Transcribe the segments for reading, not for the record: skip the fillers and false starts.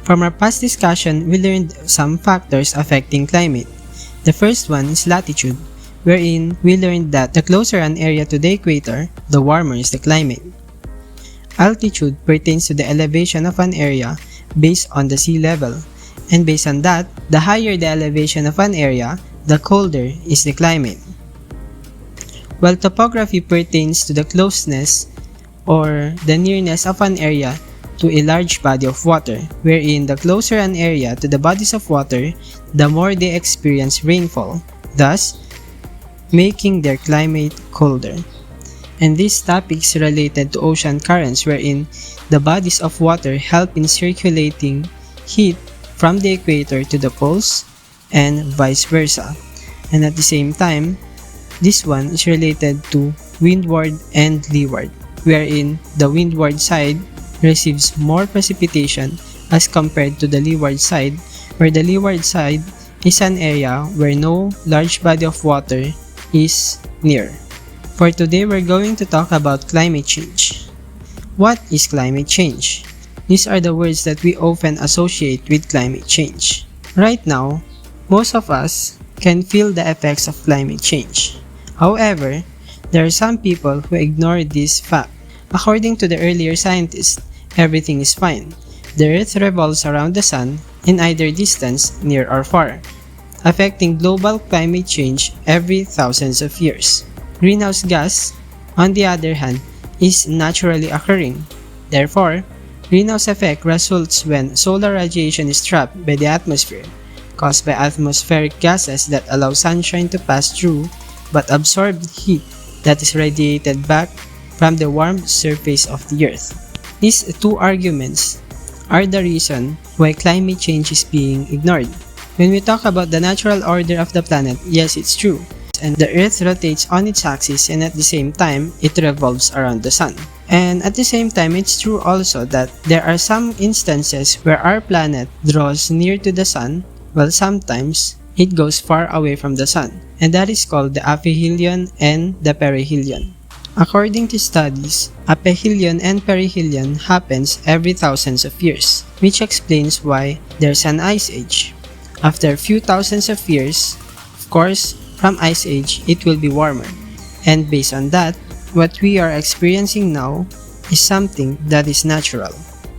From our past discussion, we learned some factors affecting climate. The first one is latitude, wherein we learned that the closer an area to the equator, the warmer is the climate. Altitude pertains to the elevation of an area based on the sea level, and based on that, the higher the elevation of an area, the colder is the climate. While topography pertains to the closeness or the nearness of an area to a large body of water, wherein the closer an area to the bodies of water, the more they experience rainfall, thus making their climate colder. And these topics related to ocean currents, wherein the bodies of water help in circulating heat from the equator to the poles and vice versa. And at the same time, this one is related to windward and leeward, wherein the windward side receives more precipitation as compared to the leeward side, where the leeward side is an area where no large body of water is near. For today, we're going to talk about climate change. What is climate change? These are the words that we often associate with climate change. Right now, most of us can feel the effects of climate change. However, there are some people who ignore this fact. According to the earlier scientists, everything is fine. The Earth revolves around the Sun in either distance, near or far, affecting global climate change every thousands of years. Greenhouse gas, on the other hand, is naturally occurring. Therefore, greenhouse effect results when solar radiation is trapped by the atmosphere, caused by atmospheric gases that allow sunshine to pass through but absorb heat that is radiated back from the warm surface of the Earth. These two arguments are the reason why climate change is being ignored. When we talk about the natural order of the planet, yes, it's true, and the Earth rotates on its axis, and at the same time, it revolves around the Sun. And at the same time, it's true also that there are some instances where our planet draws near to the Sun, while sometimes it goes far away from the Sun, and that is called the aphelion and the perihelion. According to studies, aphelion and perihelion happens every thousands of years, which explains why there's an ice age. After a few thousands of years, of course, from ice age, it will be warmer. And based on that, what we are experiencing now is something that is natural.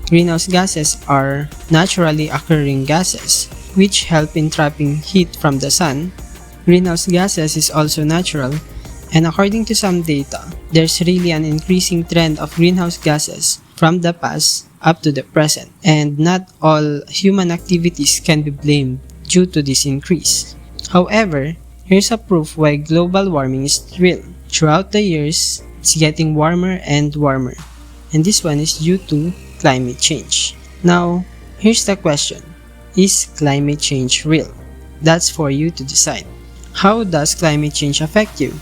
Greenhouse gases are naturally occurring gases, which help in trapping heat from the Sun. Greenhouse gases is also natural, and according to some data, there's really an increasing trend of greenhouse gases from the past up to the present, and not all human activities can be blamed due to this increase. However, here's a proof why global warming is real. Throughout the years, it's getting warmer and warmer, and this one is due to climate change. Now, here's the question. Is climate change real? That's for you to decide. How does climate change affect you?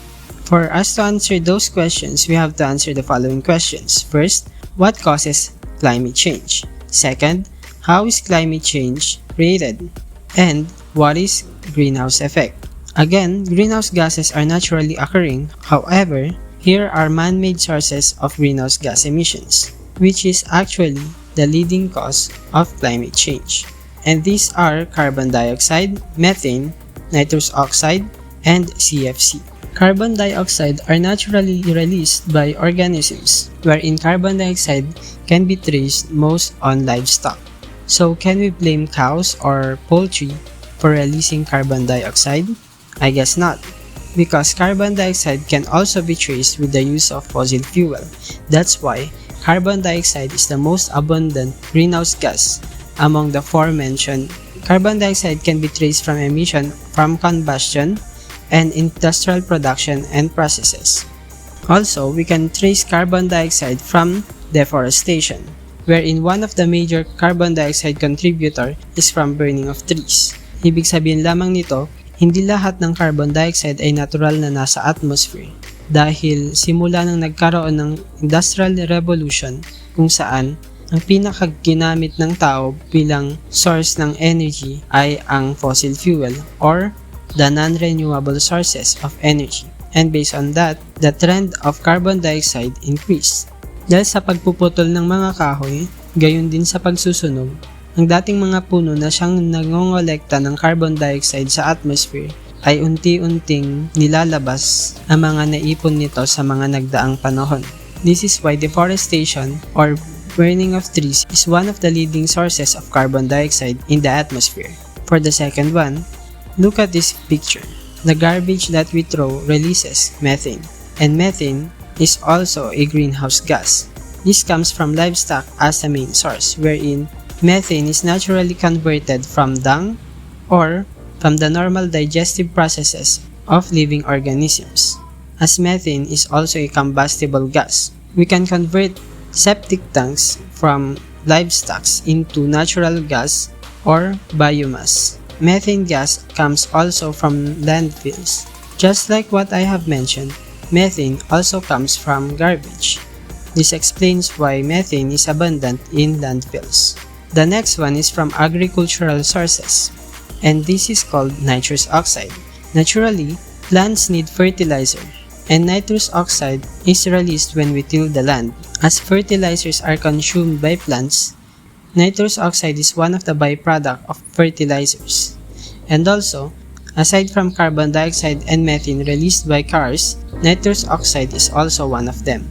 For us to answer those questions, we have to answer the following questions. First, what causes climate change? Second, how is climate change created? And what is greenhouse effect? Again, greenhouse gases are naturally occurring. However, here are man-made sources of greenhouse gas emissions, which is actually the leading cause of climate change. And these are carbon dioxide, methane, nitrous oxide, and CFC. Carbon dioxide are naturally released by organisms, wherein carbon dioxide can be traced most on livestock. So can we blame cows or poultry for releasing carbon dioxide? I guess not, because carbon dioxide can also be traced with the use of fossil fuel. That's why carbon dioxide is the most abundant greenhouse gas among the forementioned. Carbon dioxide can be traced from emission from combustion and industrial production and processes. Also, we can trace carbon dioxide from deforestation, wherein one of the major carbon dioxide contributor is from burning of trees. Ibig sabihin lamang nito, hindi lahat ng carbon dioxide ay natural na nasa atmosphere, dahil simula nang nagkaroon ng Industrial Revolution kung saan ang pinakaginamit ng tao bilang source ng energy ay ang fossil fuel or the non-renewable sources of energy. And based on that, the trend of carbon dioxide increased. Dahil sa pagpuputol ng mga kahoy, gayon din sa pagsusunog, Ang dating mga puno na siyang nangongolekta ng carbon dioxide sa atmosphere ay unti-unting nilalabas ang mga naipon nito sa mga nagdaang panahon. This is why deforestation or burning of trees is one of the leading sources of carbon dioxide in the atmosphere. For the second one, look at this picture. The garbage that we throw releases methane, and methane is also a greenhouse gas. This comes from livestock as the main source, wherein methane is naturally converted from dung or from the normal digestive processes of living organisms. As methane is also a combustible gas, we can convert septic tanks from livestock into natural gas or biomass. Methane gas comes also from landfills. Just like what I have mentioned, methane also comes from garbage. This explains why methane is abundant in landfills. The next one is from agricultural sources, and this is called nitrous oxide. Naturally, plants need fertilizer, and nitrous oxide is released when we till the land. As fertilizers are consumed by plants, nitrous oxide is one of the byproducts of fertilizers. And also, aside from carbon dioxide and methane released by cars, nitrous oxide is also one of them.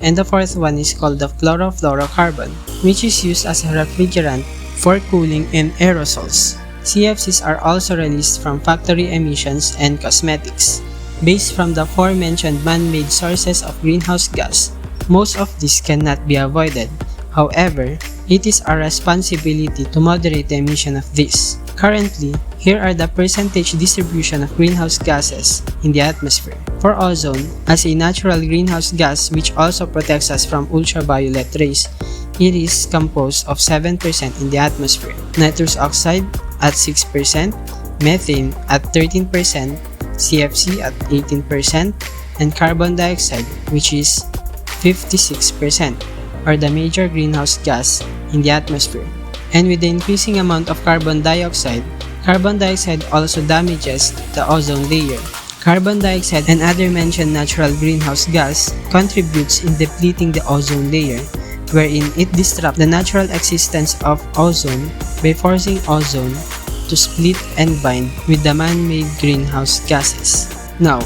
And the fourth one is called the chlorofluorocarbon, which is used as a refrigerant for cooling and aerosols. CFCs are also released from factory emissions and cosmetics. Based from the aforementioned man-made sources of greenhouse gas, most of this cannot be avoided. However, it is our responsibility to moderate the emission of this. Currently, here are the percentage distribution of greenhouse gases in the atmosphere. For ozone, as a natural greenhouse gas which also protects us from ultraviolet rays, it is composed of 7% in the atmosphere. Nitrous oxide at 6%, methane at 13%, CFC at 18%, and carbon dioxide, which is 56%, are the major greenhouse gas in the atmosphere. And with the increasing amount of carbon dioxide also damages the ozone layer. Carbon dioxide and other mentioned natural greenhouse gas contributes in depleting the ozone layer, wherein it disrupts the natural existence of ozone by forcing ozone to split and bind with the man-made greenhouse gases. Now,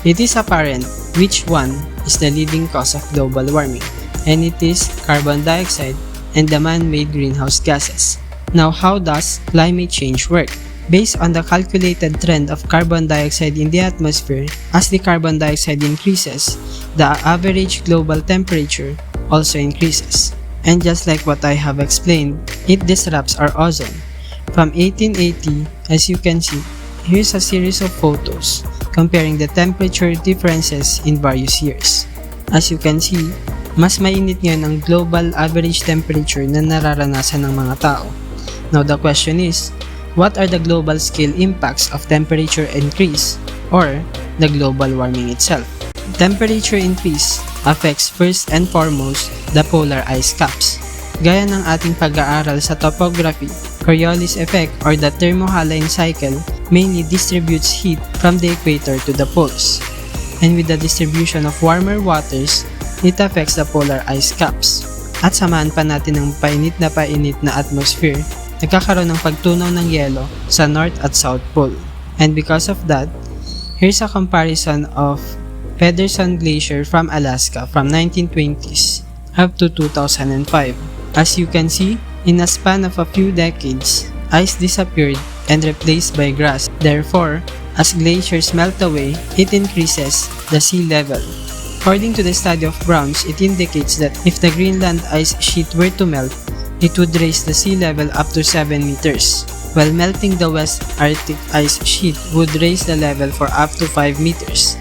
it is apparent which one is the leading cause of global warming, and it is carbon dioxide and the man-made greenhouse gases. Now, how does climate change work? Based on the calculated trend of carbon dioxide in the atmosphere, as the carbon dioxide increases, the average global temperature also increases. And just like what I have explained, it disrupts our ozone. From 1880, as you can see, here's a series of photos comparing the temperature differences in various years. As you can see, mas mainit ngayon ang global average temperature na nararanasan ng mga tao. Now the question is, what are the global scale impacts of temperature increase or the global warming itself? Temperature increase affects first and foremost the polar ice caps. Gaya ng ating pag-aaral sa topography, Coriolis effect or the thermohaline cycle mainly distributes heat from the equator to the poles. And with the distribution of warmer waters, it affects the polar ice caps. At samahan pa natin ng painit na atmosphere, nagkakaroon ng pagtunaw ng yelo sa North at South Pole. And because of that, here's a comparison of Pedersen Glacier from Alaska from 1920s up to 2005. As you can see, in a span of a few decades, ice disappeared and replaced by grass. Therefore, as glaciers melt away, it increases the sea level. According to the study of Browns, it indicates that if the Greenland ice sheet were to melt, it would raise the sea level up to 7 meters, while melting the West Arctic ice sheet would raise the level for up to 5 meters.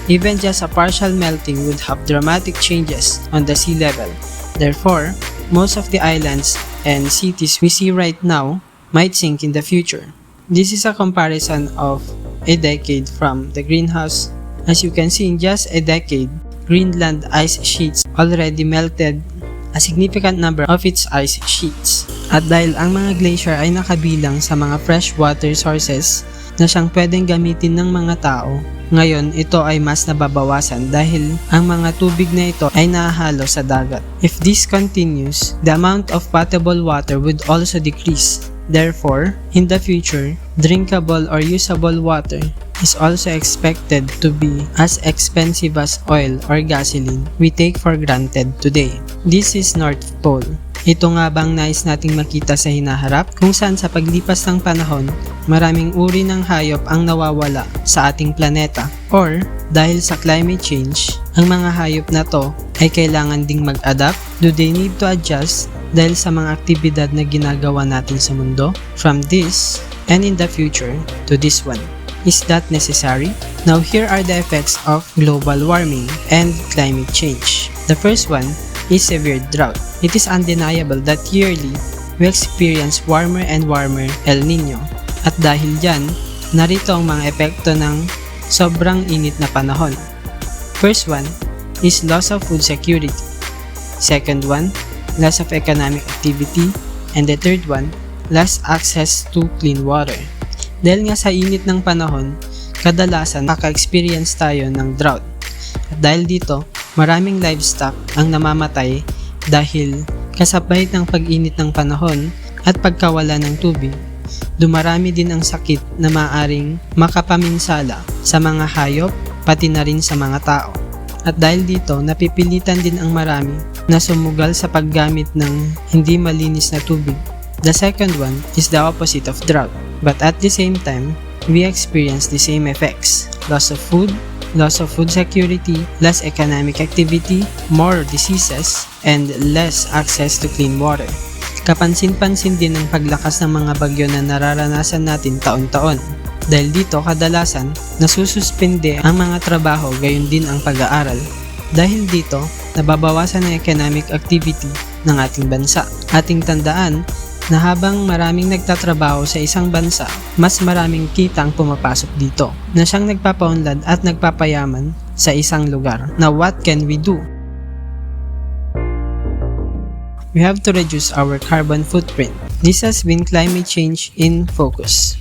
Even just a partial melting would have dramatic changes on the sea level. Therefore, most of the islands and cities we see right now might sink in the future. This is a comparison of a decade from the greenhouse. As you can see, in just a decade, Greenland ice sheets already melted a significant number of its ice sheets. At dahil ang mga glacier ay nakabilang sa mga freshwater sources na siyang pwedeng gamitin ng mga tao, Ngayon, ito ay mas nababawasan dahil ang mga tubig na ito ay nahahalo sa dagat. If this continues, the amount of potable water would also decrease. Therefore, in the future, drinkable or usable water is also expected to be as expensive as oil or gasoline we take for granted today. This is North Pole. Ito nga bang nais nating makita sa hinaharap kung saan sa paglipas ng panahon, maraming uri ng hayop ang nawawala sa ating planeta? Or, dahil sa climate change, ang mga hayop na to ay kailangan ding mag-adapt? Do they need to adjust dahil sa mga aktibidad na ginagawa natin sa mundo? From this, and in the future, to this one. Is that necessary? Now here are the effects of global warming and climate change. The first one is severe drought. It is undeniable that yearly, we experience warmer and warmer El Nino. At dahil dyan, narito ang mga epekto ng sobrang init na panahon. First one is loss of food security. Second one, loss of economic activity. And the third one, less access to clean water. Dahil nga sa init ng panahon, kadalasan maka-experience tayo ng drought. At dahil dito, maraming livestock ang namamatay dahil kasabay ng pag-init ng panahon at pagkawala ng tubig. Dumarami din ang sakit na maaring makapaminsala sa mga hayop pati na rin sa mga tao. At dahil dito, napipilitan din ang marami na sumugal sa paggamit ng hindi malinis na tubig. The second one is the opposite of drought. But at the same time, we experience the same effects. Loss of food security, less economic activity, more diseases, and less access to clean water. Kapansin-pansin din ang paglakas ng mga bagyo na nararanasan natin taon-taon. Dahil dito kadalasan, nasususpende ang mga trabaho gayon din ang pag-aaral. Dahil dito, nababawasan ang economic activity ng ating bansa. Ating tandaan na habang maraming nagtatrabaho sa isang bansa, mas maraming kita ang pumapasok dito na siyang nagpapaunlad at nagpapayaman sa isang lugar. Now what can we do? We have to reduce our carbon footprint. This has been climate change in focus.